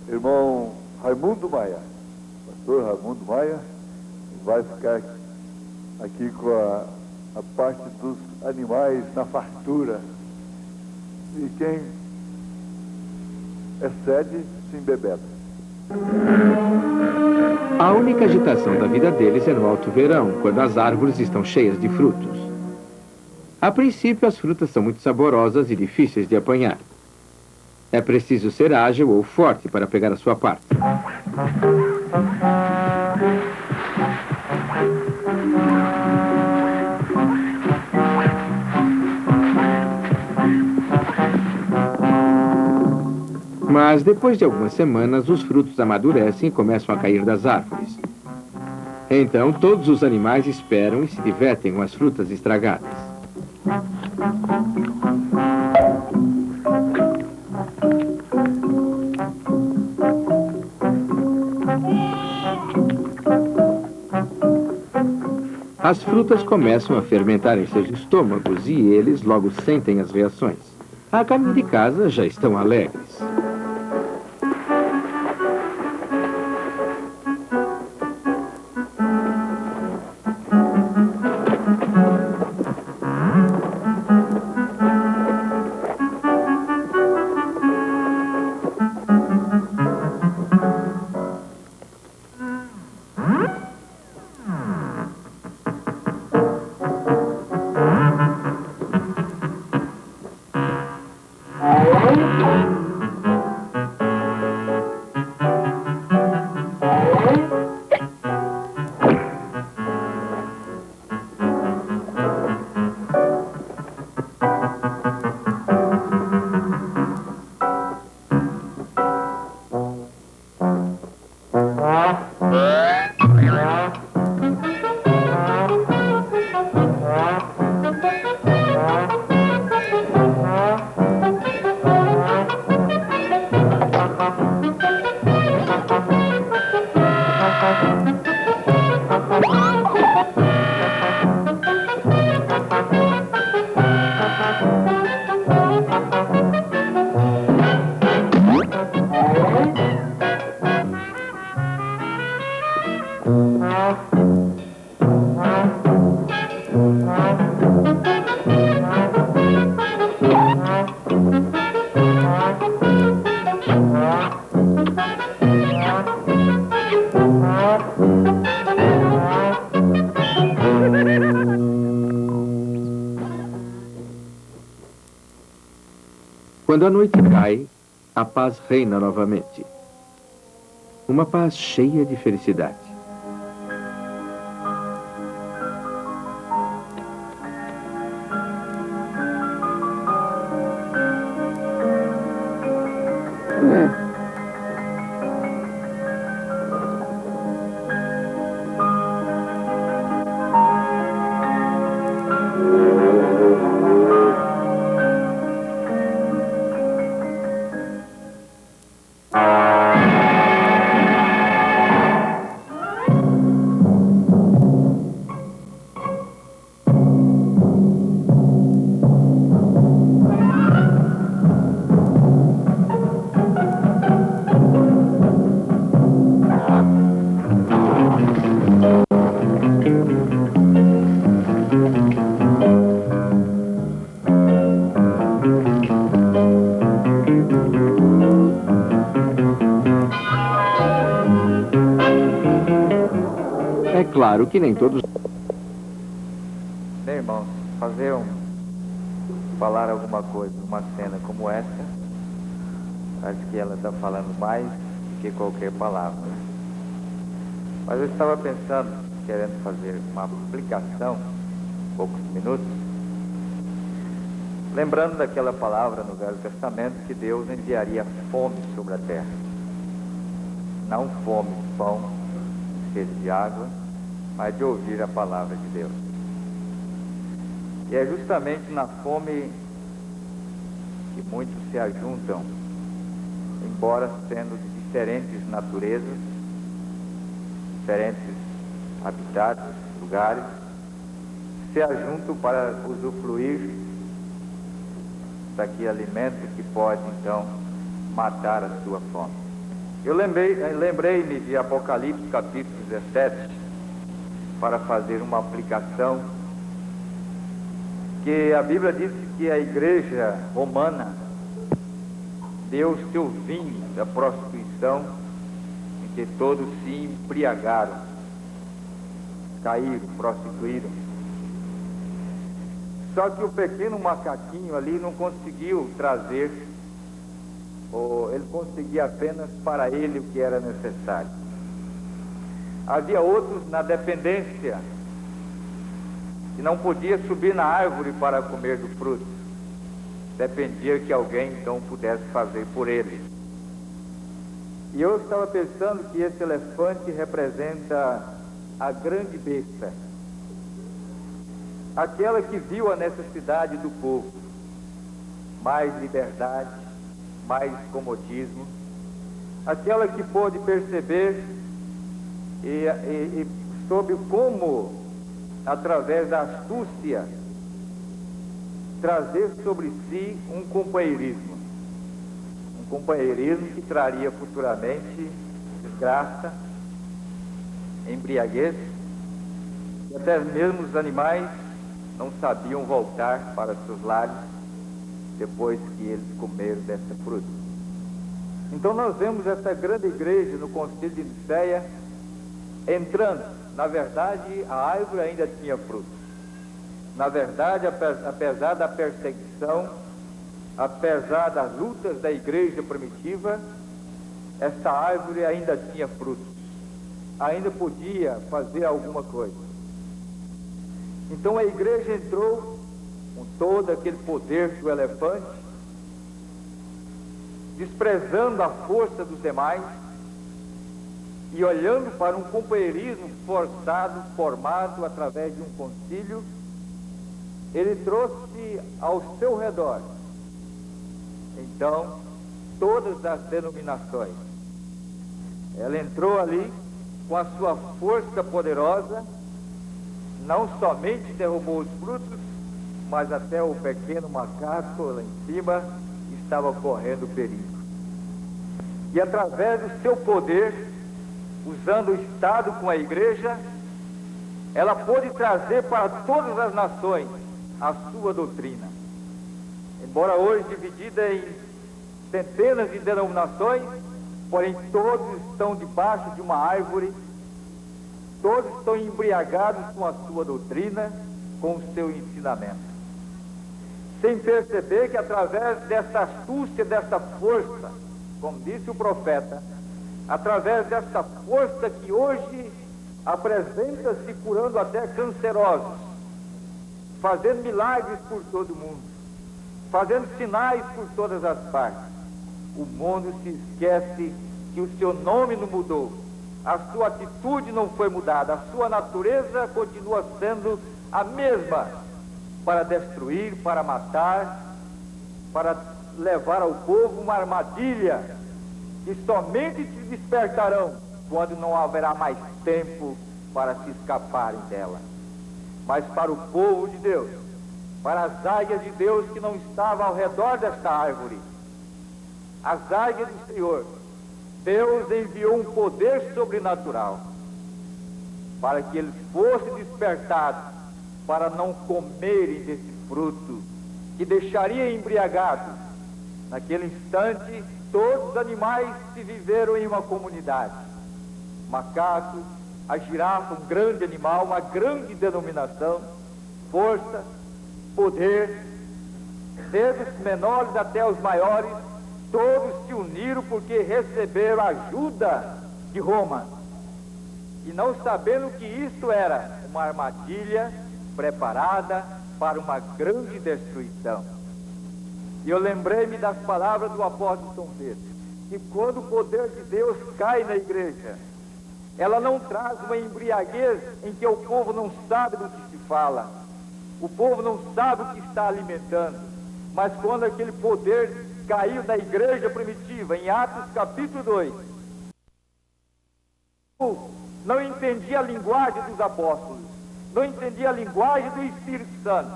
irmão Raimundo Maia, pastor Raimundo Maia, vai ficar aqui com a parte dos animais na fartura. E quem excede se embebeda. A única agitação da vida deles é no alto verão, quando as árvores estão cheias de frutos. A princípio, as frutas são muito saborosas e difíceis de apanhar. É preciso ser ágil ou forte para pegar a sua parte. Mas depois de algumas semanas, os frutos amadurecem e começam a cair das árvores. Então, todos os animais esperam e se divertem com as frutas estragadas. As frutas começam a fermentar em seus estômagos e eles logo sentem as reações. A caminho de casa já estão alegres. Quando a noite cai, a paz reina novamente. Uma paz cheia de felicidade. É claro que nem todos... Bem, irmãos, falar alguma coisa numa cena como essa, acho que ela está falando mais do que qualquer palavra. Mas eu estava pensando, querendo fazer uma aplicação, poucos minutos, lembrando daquela palavra no Velho Testamento que Deus enviaria fome sobre a terra. Não fome de pão, sede de água, mas de ouvir a palavra de Deus. E é justamente na fome que muitos se ajuntam, embora sendo de diferentes naturezas, diferentes habitats, lugares, se ajuntam para usufruir daquele alimento que pode então matar a sua fome. Eu lembrei-me de Apocalipse capítulo 17 para fazer uma aplicação, que a Bíblia diz que a igreja romana deu seu vinho da prostituição, em que todos se embriagaram, caíram, prostituíram. Só que o pequeno macaquinho ali não conseguiu trazer, ou ele conseguia apenas para ele o que era necessário. Havia outros na dependência, que não podia subir na árvore para comer do fruto. Dependia que alguém então pudesse fazer por ele. E eu estava pensando que esse elefante representa a grande besta, aquela que viu a necessidade do povo, mais liberdade, mais comodismo, aquela que pôde perceber e soube como, através da astúcia, trazer sobre si um companheirismo que traria futuramente desgraça, embriaguez, e até mesmo os animais não sabiam voltar para seus lares depois que eles comeram dessa fruta. Então nós vemos essa grande igreja no concílio de Nicéia entrando. Na verdade, a árvore ainda tinha frutos. Na verdade, apesar da perseguição, apesar das lutas da igreja primitiva, essa árvore ainda tinha frutos, ainda podia fazer alguma coisa. Então a igreja entrou com todo aquele poder do elefante, desprezando a força dos demais e olhando para um companheirismo forçado, formado através de um concílio. Ele trouxe ao seu redor, então, todas as denominações. Ela entrou ali com a sua força poderosa, não somente derrubou os frutos, mas até o pequeno macaco lá em cima estava correndo perigo. E através do seu poder, usando o Estado com a igreja, ela pôde trazer para todas as nações a sua doutrina. Embora hoje dividida em centenas de denominações, porém todos estão debaixo de uma árvore, todos estão embriagados com a sua doutrina, com o seu ensinamento, sem perceber que através dessa astúcia, dessa força, como disse o profeta, através dessa força que hoje apresenta-se curando até cancerosos, fazendo milagres por todo o mundo, fazendo sinais por todas as partes, o mundo se esquece que o seu nome não mudou, a sua atitude não foi mudada, a sua natureza continua sendo a mesma, para destruir, para matar, para levar ao povo uma armadilha que somente se despertarão quando não haverá mais tempo para se escaparem dela. Mas para o povo de Deus, para as águias de Deus que não estavam ao redor desta árvore, as águias do Senhor, Deus enviou um poder sobrenatural para que eles fossem despertados, para não comerem desse fruto que deixaria embriagados. Naquele instante, todos os animais se viveram em uma comunidade. Macaco, a girafa, um grande animal, uma grande denominação, força, poder, desde os menores até os maiores, todos se uniram porque receberam ajuda de Roma, e não sabendo que isto era uma armadilha preparada para uma grande destruição. E eu lembrei-me das palavras do apóstolo São Pedro, que quando o poder de Deus cai na igreja, ela não traz uma embriaguez em que o povo não sabe do que se fala, o povo não sabe o que está alimentando, mas quando aquele poder caiu na igreja primitiva, em Atos capítulo 2, não entendia a linguagem dos apóstolos, não entendia a linguagem do Espírito Santo,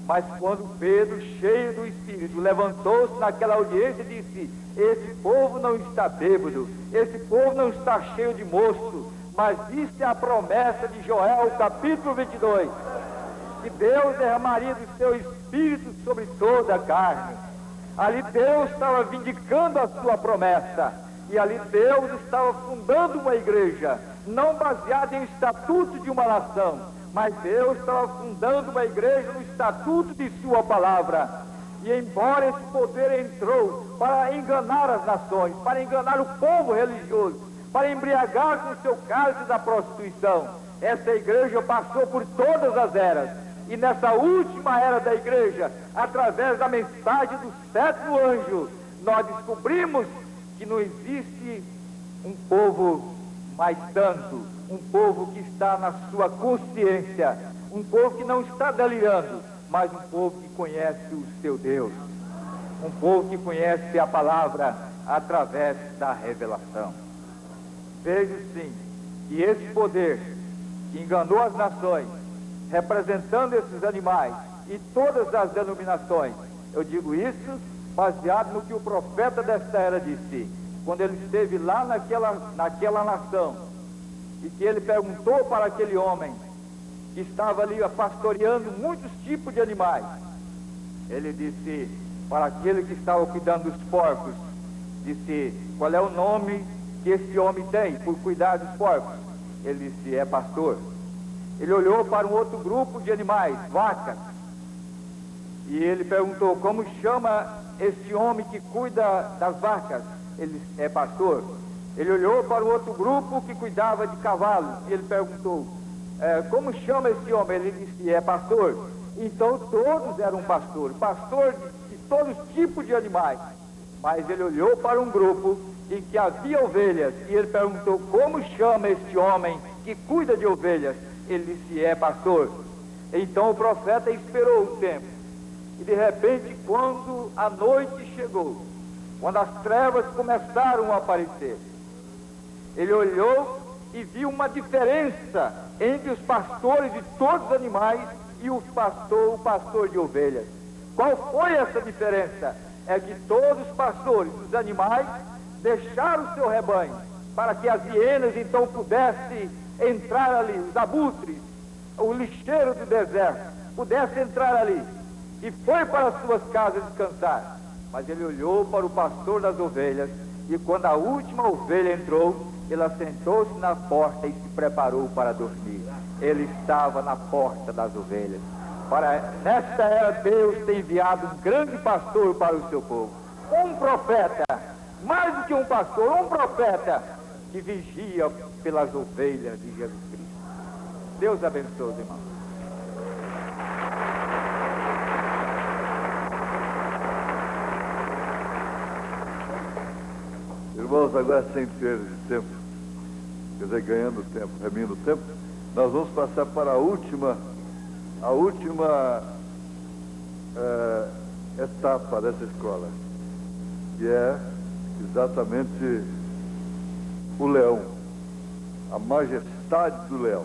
mas quando Pedro, cheio do Espírito, levantou-se naquela audiência e disse: Esse povo não está bêbado, esse povo não está cheio de mosto, mas isso é a promessa de Joel, capítulo 22, que Deus derramaria do seu Espírito sobre toda a carne. Ali Deus estava vindicando a sua promessa, e ali Deus estava fundando uma igreja, não baseada em estatuto de uma nação, mas Deus estava fundando uma igreja no estatuto de sua palavra. E embora esse poder entrou para enganar as nações, para enganar o povo religioso, para embriagar com o seu cálice da prostituição, essa igreja passou por todas as eras. E nessa última era da igreja, através da mensagem do sétimo anjo, nós descobrimos que não existe um povo mais santo, um povo que está na sua consciência, um povo que não está delirando, mas um povo que conhece o seu Deus, um povo que conhece a palavra através da revelação. Vejo sim que esse poder que enganou as nações, representando esses animais e todas as denominações, eu digo isso baseado no que o profeta desta era disse, quando ele esteve lá naquela nação, e que ele perguntou para aquele homem que estava ali pastoreando muitos tipos de animais. Ele disse para aquele que estava cuidando dos porcos, disse: qual é o nome que esse homem tem por cuidar dos porcos? Ele disse: é pastor. Ele olhou para um outro grupo de animais, vacas, e ele perguntou: como chama esse homem que cuida das vacas? Ele disse: é pastor. Ele olhou para o outro grupo que cuidava de cavalos, e ele perguntou: como chama esse homem? Ele disse: é pastor. Então todos eram pastor de todos os tipos de animais. Mas ele olhou para um grupo em que havia ovelhas, e ele perguntou: como chama este homem que cuida de ovelhas? Ele disse: é pastor. Então o profeta esperou um tempo, e de repente, quando a noite chegou, quando as trevas começaram a aparecer, ele olhou e viu uma diferença entre os pastores de todos os animais e o pastor de ovelhas. Qual foi essa diferença? É que todos os pastores dos animais deixaram o seu rebanho para que as hienas então pudessem entrar ali, os abutres, o lixeiro do deserto, pudessem entrar ali, e foi para as suas casas descansar. Mas ele olhou para o pastor das ovelhas, e quando a última ovelha entrou, ele assentou-se na porta e se preparou para dormir. Ele estava na porta das ovelhas. Nesta era, Deus tem enviado um grande pastor para o seu povo, um profeta, mais do que um pastor, um profeta que vigia pelas ovelhas de Jesus Cristo. Deus abençoe os irmãos. Irmãos, agora sem perda de tempo, quer dizer, ganhando tempo, remindo tempo, nós vamos passar para a última etapa dessa escola, que é exatamente o leão, a majestade do leão.